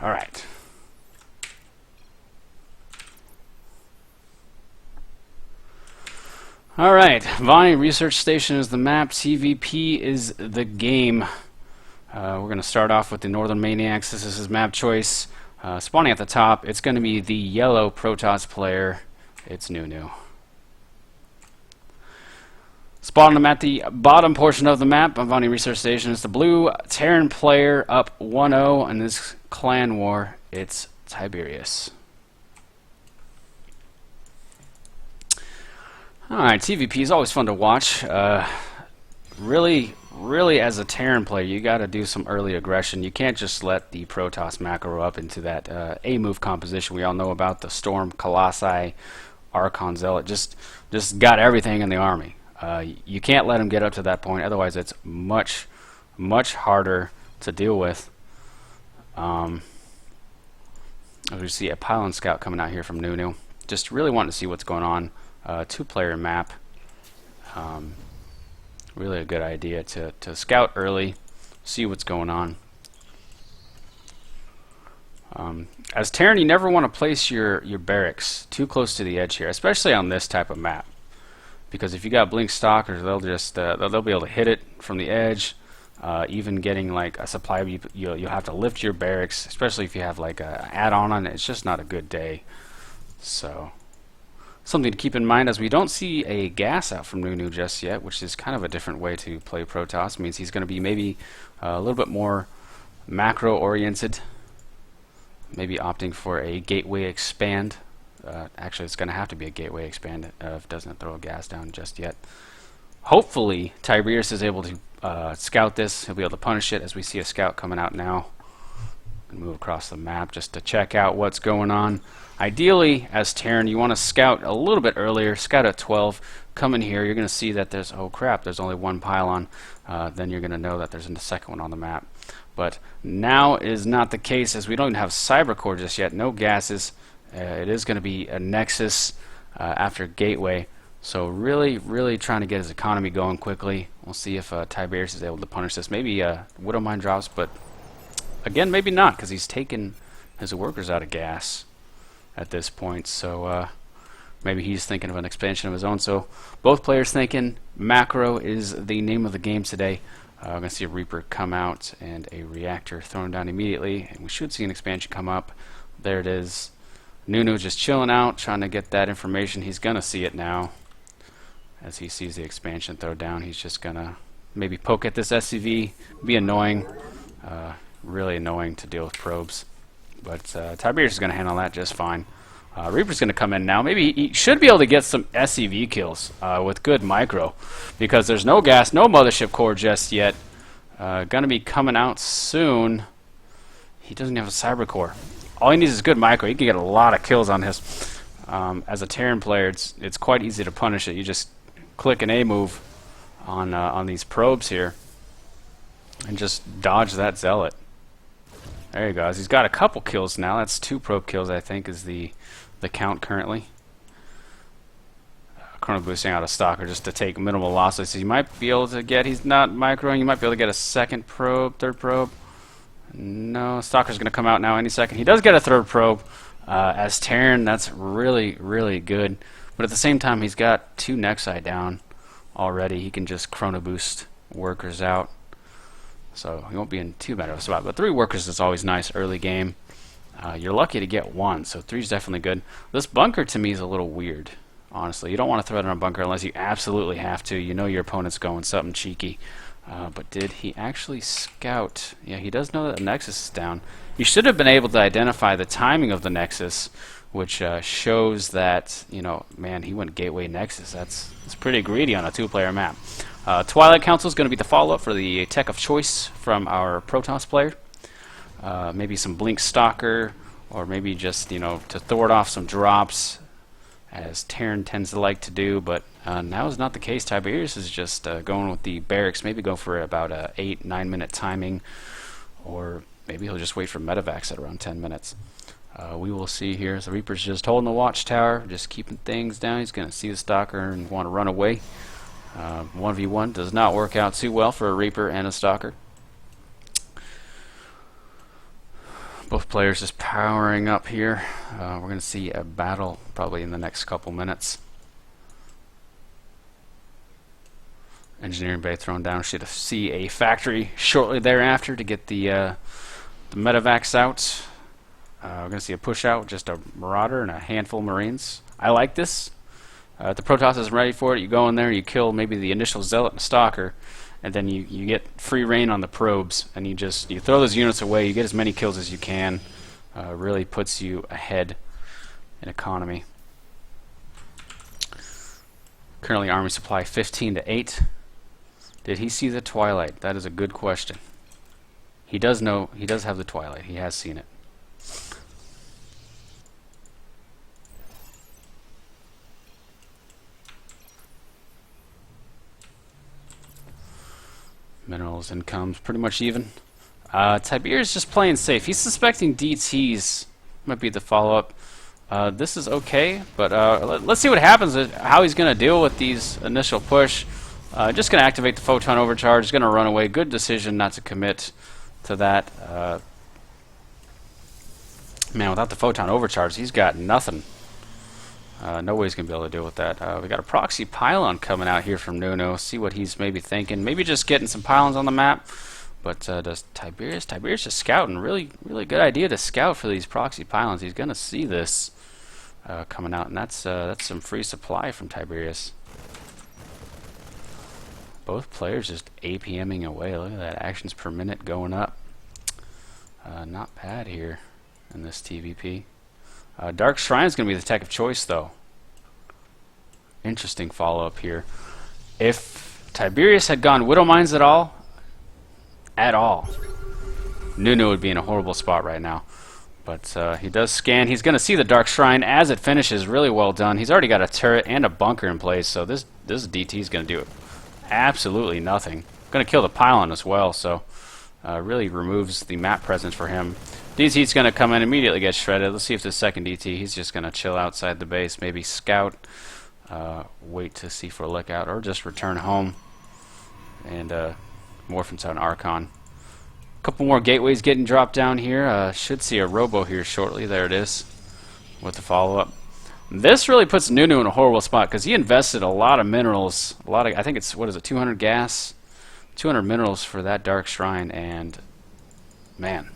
Alright. Alright, Vonnie Research Station is the map, TVP is the game. We're going to start off with the Northen Maniacs. This is his map choice. Spawning at the top, it's going to be the yellow Protoss player. It's Nunu. Spawning him at the bottom portion of the map on Vonnie Research Station is the blue Terran player up 1-0 in this clan war. It's Tiberius. Alright, TVP is always fun to watch. Really, as a Terran player, you got to do some early aggression. You can't just let the Protoss macro up into that A-move composition we all know about. The Storm, Colossi, Archon, Zealot, just got everything in the army. You can't let them get up to that point, otherwise it's much harder to deal with. As we see a pylon scout coming out here from Nunu. Just really wanting to see what's going on. Two-player map. Really a good idea to scout early, see what's going on. As Terran, you never want to place your barracks too close to the edge here, especially on this type of map, because if you got blink stalkers, they'll just they'll be able to hit it from the edge. Even getting like a supply, you'll have to lift your barracks, especially if you have like a add-on on it. It's just not a good day. So something to keep in mind, as we don't see a gas out from Nunu just yet, which is kind of a different way to play Protoss. It means he's going to be maybe a little bit more macro oriented, maybe opting for a gateway expand. Actually, it's going to have to be a gateway expand if it doesn't throw a gas down just yet. Hopefully Tiberius is able to scout this. He'll be able to punish it, as we see a scout coming out now. And move across the map just to check out what's going on. Ideally, as Terran, you want to scout a little bit earlier. Scout at 12. Come in here. You're going to see that there's, oh crap, there's only one pylon. Then you're going to know that there's a second one on the map. But now is not the case, as we don't even have Cyber Core just yet. No gases. It is going to be a Nexus after Gateway. So really trying to get his economy going quickly. We'll see if Tiberius is able to punish this. Maybe Widow Mine drops, but again, maybe not, because he's taken his workers out of gas at this point. So maybe he's thinking of an expansion of his own. So both players thinking macro is the name of the game today. We're going to see a Reaper come out and a reactor thrown down immediately. And we should see an expansion come up. There it is. Nunu just chilling out, trying to get that information. He's going to see it now. As he sees the expansion throw down, he's just going to maybe poke at this SCV. Be annoying. Really annoying to deal with probes. But Tiberius is going to handle that just fine. Reaper's going to come in now. Maybe he should be able to get some SCV kills with good micro, because there's no gas, no mothership core just yet. Going to be coming out soon. He doesn't have a cyber core. All he needs is good micro. He can get a lot of kills on his. As a Terran player, it's quite easy to punish it. You just click an A move on these probes here and just dodge that zealot. There he goes. He's got a couple kills now. That's 2 probe kills, I think, is the count currently. Chrono boosting out a stalker just to take minimal losses. He might be able to get, he's not microing, you might be able to get a second probe, third probe. No, stalker's going to come out now any second. He does get a third probe. As Terran, that's really good. But at the same time, he's got 2 Nexi down already. He can just chrono boost workers out. So he won't be in too bad of a spot. But 3 workers is always nice early game. You're lucky to get 1, so 3 is definitely good. This bunker to me is a little weird, honestly. You don't want to throw it in a bunker unless you absolutely have to. You know your opponent's going something cheeky. But did he actually scout? Yeah, he does know that the Nexus is down. He should have been able to identify the timing of the Nexus, which shows that, you know, man, he went Gateway Nexus. That's pretty greedy on a 2-player map. Twilight Council is going to be the follow-up for the tech of choice from our Protoss player. Maybe some Blink Stalker, or maybe just, you know, to thwart off some drops, as Terran tends to like to do. But now is not the case. Tiberius is just going with the barracks. Maybe go for about a 8-9 minute timing, or maybe he'll just wait for medevacs at around 10 minutes. We will see here. So Reaper's just holding the watchtower, just keeping things down. He's going to see the stalker and want to run away. 1v1 does not work out too well for a Reaper and a stalker. Both players just powering up here. We're going to see a battle probably in the next couple minutes. Engineering bay thrown down. Should see a factory shortly thereafter to get the medevacs out. We're going to see a push out, just a marauder and a handful of marines. I like this. If the Protoss isn't ready for it, you go in there, you kill maybe the initial zealot and stalker, and then you get free reign on the probes, and you throw those units away. You get as many kills as you can. Really puts you ahead in economy. Currently army supply 15 to 8. Did he see the twilight? That is a good question. He does know. He does have the twilight. He has seen it. Minerals incomes pretty much even. Tiberius just playing safe. He's suspecting DTs might be the follow-up. This is okay, but let's see what happens. How he's going to deal with these initial push. Just going to activate the photon overcharge. He's going to run away. Good decision not to commit to that. Man, without the photon overcharge, he's got nothing. No way he's going to be able to deal with that. We got a proxy pylon coming out here from Nunu. See what he's maybe thinking. Maybe just getting some pylons on the map. But does Tiberius? Tiberius is scouting. Really good idea to scout for these proxy pylons. He's going to see this coming out, and that's some free supply from Tiberius. Both players just APMing away. Look at that, actions per minute going up. Not bad here in this TVP. Dark Shrine is going to be the tech of choice, though. Interesting follow-up here. If Tiberius had gone Widow Mines at all, Nunu would be in a horrible spot right now. But he does scan. He's going to see the Dark Shrine as it finishes. Really well done. He's already got a turret and a bunker in place, so this DT is going to do absolutely nothing. Going to kill the pylon as well, so really removes the map presence for him. DT's going to come in, immediately get shredded. Let's see if the second DT, he's just going to chill outside the base, maybe scout, wait to see for a lookout, or just return home and morph into an Archon. A couple more gateways getting dropped down here. Should see a robo here shortly. There it is with the follow-up. This really puts Nunu in a horrible spot because he invested a lot of minerals, I think it's, what is it, 200 gas? 200 minerals for that Dark Shrine, and man,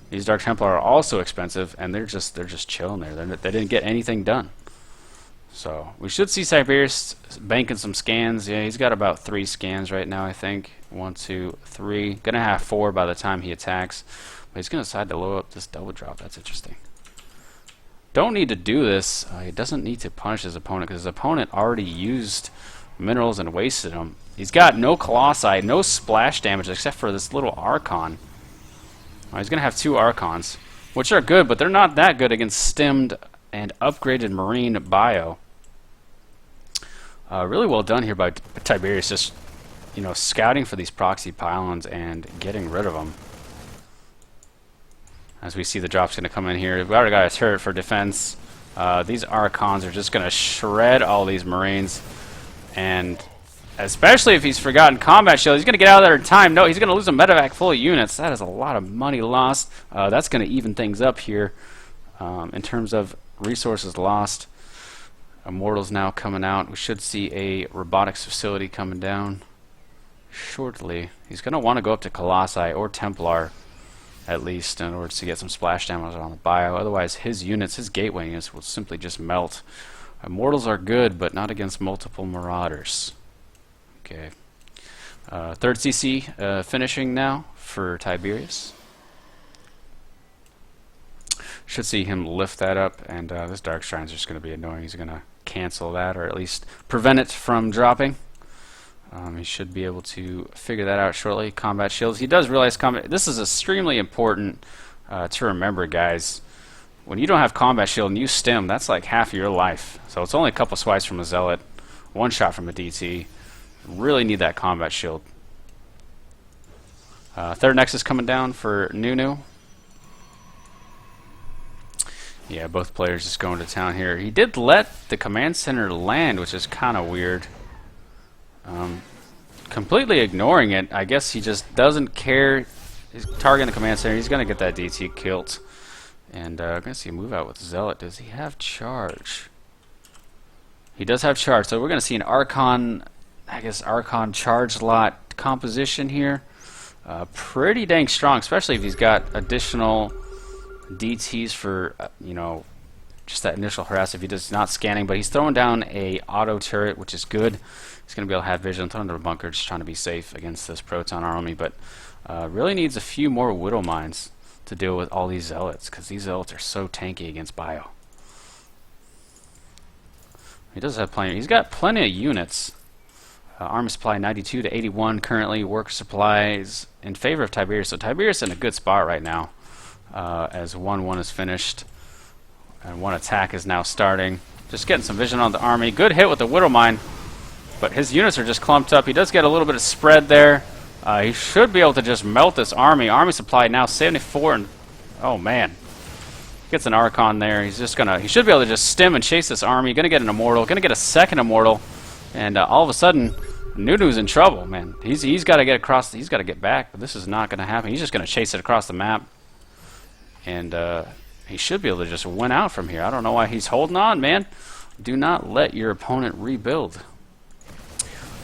these Dark Templar are also expensive, and they're just chilling there. They didn't get anything done. So we should see Tiberius banking some scans. Yeah, he's got about 3 scans right now, I think. 1, 2, 3. Gonna have 4 by the time he attacks. But he's gonna decide to load up this double drop. That's interesting. Don't need to do this. He doesn't need to punish his opponent because his opponent already used minerals and wasted them. He's got no Colossi, no splash damage except for this little Archon. He's going to have 2 Archons, which are good, but they're not that good against stemmed and upgraded Marine bio. Really well done here by Tiberius, just scouting for these proxy pylons and getting rid of them. As we see the drop's going to come in here. We've already got a turret for defense. These Archons are just going to shred all these Marines, and especially if he's forgotten combat shield, he's going to get out of there in time. No, he's going to lose a medevac full of units. That is a lot of money lost. That's going to even things up here in terms of resources lost. Immortals now coming out. We should see a robotics facility coming down shortly. He's going to want to go up to Colossi or Templar at least in order to get some splash damage on the bio. Otherwise, his units, his gateway units, will simply just melt. Immortals are good, but not against multiple Marauders. Okay. Third CC finishing now for Tiberius. Should see him lift that up, and this Dark Shrine's just going to be annoying. He's going to cancel that, or at least prevent it from dropping. He should be able to figure that out shortly. Combat shields. He does realize combat. This is extremely important to remember, guys. When you don't have combat shield and you stem, that's like half of your life. So it's only a couple swipes from a zealot, 1 shot from a DT. Really need that combat shield. Third Nexus coming down for Nunu. Yeah, both players just going to town here. He did let the command center land, which is kind of weird. Completely ignoring it. I guess he just doesn't care He's targeting the command center. He's going to get that DT killed. And I'm going to see a move out with Zealot. Does he have charge? He does have charge. So we're going to see an Archon, I guess, Archon charge lot composition here. Pretty dang strong, especially if he's got additional DTs for, you know, just that initial harass if he does not scanning. But he's throwing down a auto turret, which is good. He's going to be able to have vision, throw into a bunker, just trying to be safe against this Proton army. But really needs a few more Widow Mines to deal with all these Zealots, because these Zealots are so tanky against Bio. He does have plenty. He's got plenty of units. Army supply 92 to 81 currently. Worker supplies in favor of Tiberius. So Tiberius in a good spot right now, as 1-1 is finished and one attack is now starting. Just getting some vision on the army. Good hit with the Widow Mine, but his units are just clumped up. He does get a little bit of spread there. He should be able to just melt this army. Army supply now 74, and oh man, gets an Archon there. He's just gonna. He should be able to just stem and chase this army. Gonna get an Immortal. Gonna get a second Immortal, and all of a sudden, Nunu's in trouble. Man, he's got to get across. He's got to get back, but this is not gonna happen. He's just gonna chase it across the map, and he should be able to just win out from here. I don't know why he's holding on, man. Do not let your opponent rebuild.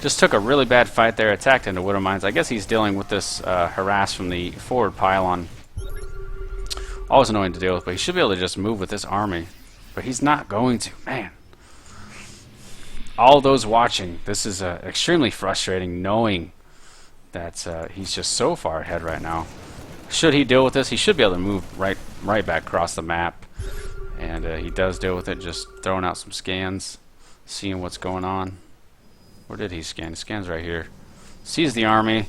Just took a really bad fight there, attacked into Widow Mines. I guess he's dealing with this harass from the forward pylon. Always annoying to deal with, but he should be able to just move with this army. But he's not going to, man. All those watching, this is extremely frustrating knowing that he's just so far ahead right now. Should he deal with this, he should be able to move right back across the map. And he does deal with it, just throwing out some scans, seeing what's going on. Where did he scan? He scans right here. Sees the army.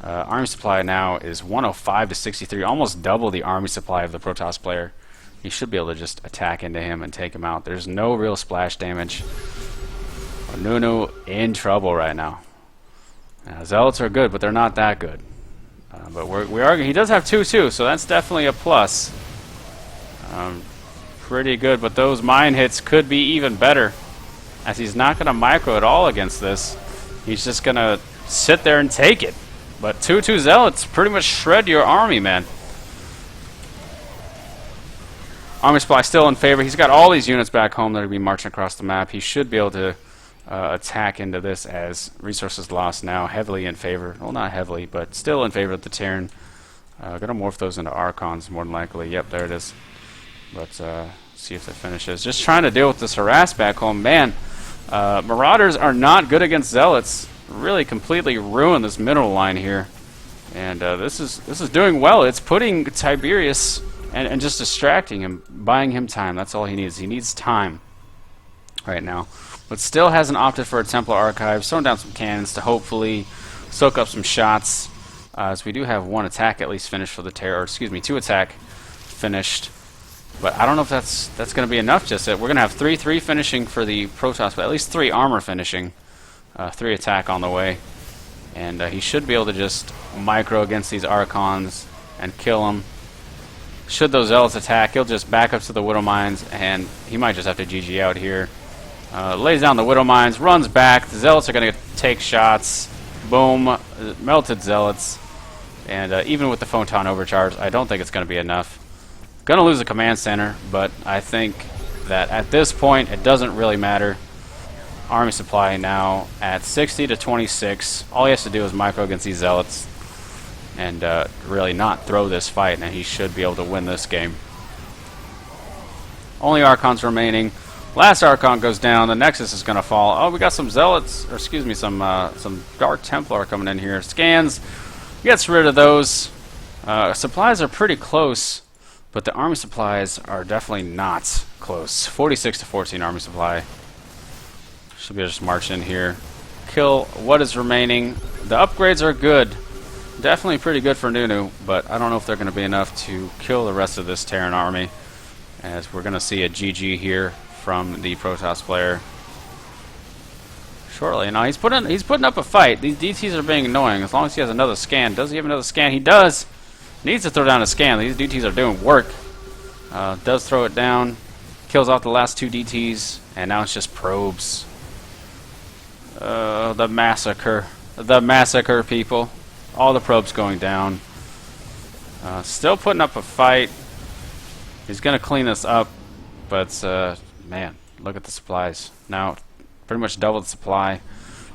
Army supply now is 105 to 63, almost double the army supply of the Protoss player. He should be able to just attack into him and take him out. There's no real splash damage. Nunu in trouble right now. Zealots are good, but they're not that good. But he does have 2-2, so that's definitely a plus. Pretty good, but those mine hits could be even better, as he's not going to micro at all against this. He's just going to sit there and take it. But 2-2 Zealots pretty much shred your army, man. Army supply still in favor. He's got all these units back home that are be marching across the map. He should be able to attack into this, as resources lost now heavily in favor. Well, not heavily, but still in favor of the Terran. Going to morph those into Archons more than likely. Yep, there it is. But see if that finishes. Just trying to deal with this harass back home. Man, Marauders are not good against Zealots. Really completely ruin this middle line here. And this is doing well. It's putting Tiberius and just distracting him, buying him time. That's all he needs. He needs time right now. But still hasn't opted for a Templar Archive. Throwing down some cannons to hopefully soak up some shots. As we do have one attack at least finished for the Terror. Excuse me, 2 attack finished. But I don't know if that's going to be enough just yet. We're going to have 3-3 finishing for the Protoss, but at least 3 armor finishing. 3 attack on the way. And he should be able to just micro against these Archons and kill them. Should those Zealots attack, he'll just back up to the Widow Mines, and he might just have to GG out here. Lays down the Widow Mines, runs back. The Zealots are going to take shots. Boom. Melted Zealots. And even with the Photon Overcharge, I don't think it's going to be enough. Going to lose the command center, but I think that at this point it doesn't really matter. Army supply now at 60 to 26. All he has to do is micro against these Zealots and really not throw this fight, and he should be able to win this game. Only Archons remaining. Last Archon goes down. The Nexus is going to fall. Oh, we got some Zealots, or excuse me, some Dark Templar coming in here. Scans, gets rid of those. Supplies are pretty close, but the army supplies are definitely not close. 46 to 14 army supply. Should be able to just march in here, kill what is remaining. The upgrades are good. Definitely pretty good for Nunu, but I don't know if they're going to be enough to kill the rest of this Terran army, as we're going to see a GG here from the Protoss player shortly. Now he's putting up a fight. These DTs are being annoying. As long as he has another scan. Does he have another scan? He does. Needs to throw down a scan. These DTs are doing work. Does throw it down. Kills off the last 2 DTs, and now it's just probes. The massacre. The massacre, people. All the probes going down. Still putting up a fight. He's going to clean this up, but man, look at the supplies. Now, pretty much double the supply.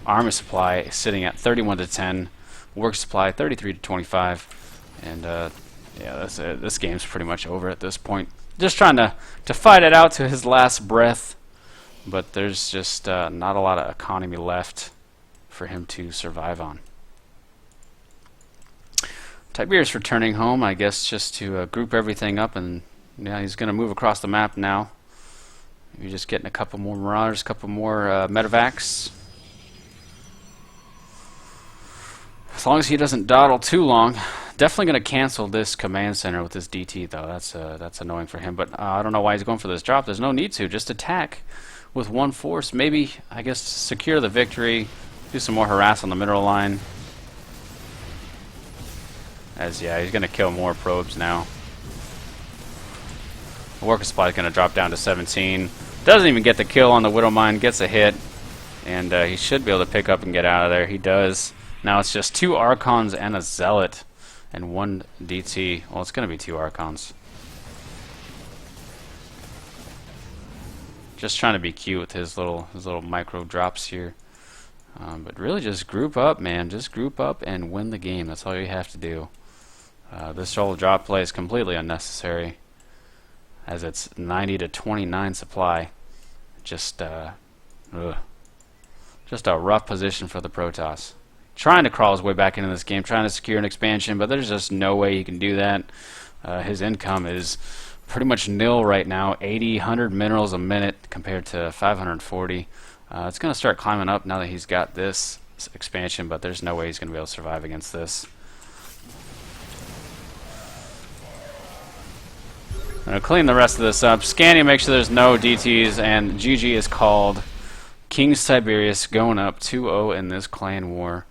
Army supply is sitting at 31 to 10. Work supply 33 to 25. And yeah, that's it. This game's pretty much over at this point. Just trying to fight it out to his last breath, but there's just not a lot of economy left for him to survive on. Tiberius returning home, I guess, just to group everything up, and yeah, he's going to move across the map now. You're just getting a couple more Marauders, a couple more medevacs. As long as he doesn't dawdle too long. Definitely going to cancel this command center with this DT, though. That's annoying for him, but I don't know why he's going for this drop. There's no need to. Just attack with one force. Maybe, I guess, secure the victory, do some more harass on the mineral line. As, yeah, he's going to kill more probes now. The worker supply is going to drop down to 17. Doesn't even get the kill on the Widow Mine. Gets a hit. And he should be able to pick up and get out of there. He does. Now it's just 2 Archons and a Zealot. And 1 DT. Well, it's going to be 2 Archons. Just trying to be cute with his little micro drops here. But really just group up, man. Just group up and win the game. That's all you have to do. This whole drop play is completely unnecessary, as it's 90 to 29 supply. Just a rough position for the Protoss. Trying to crawl his way back into this game, trying to secure an expansion, but there's just no way he can do that. His income is pretty much nil right now. 80, 100 minerals a minute compared to 540. It's going to start climbing up now that he's got this expansion, but there's no way he's going to be able to survive against this. I'm going to clean the rest of this up. Scanning, make sure there's no DTs, and GG is called. Kingz Tiberius going up 2-0 in this clan war.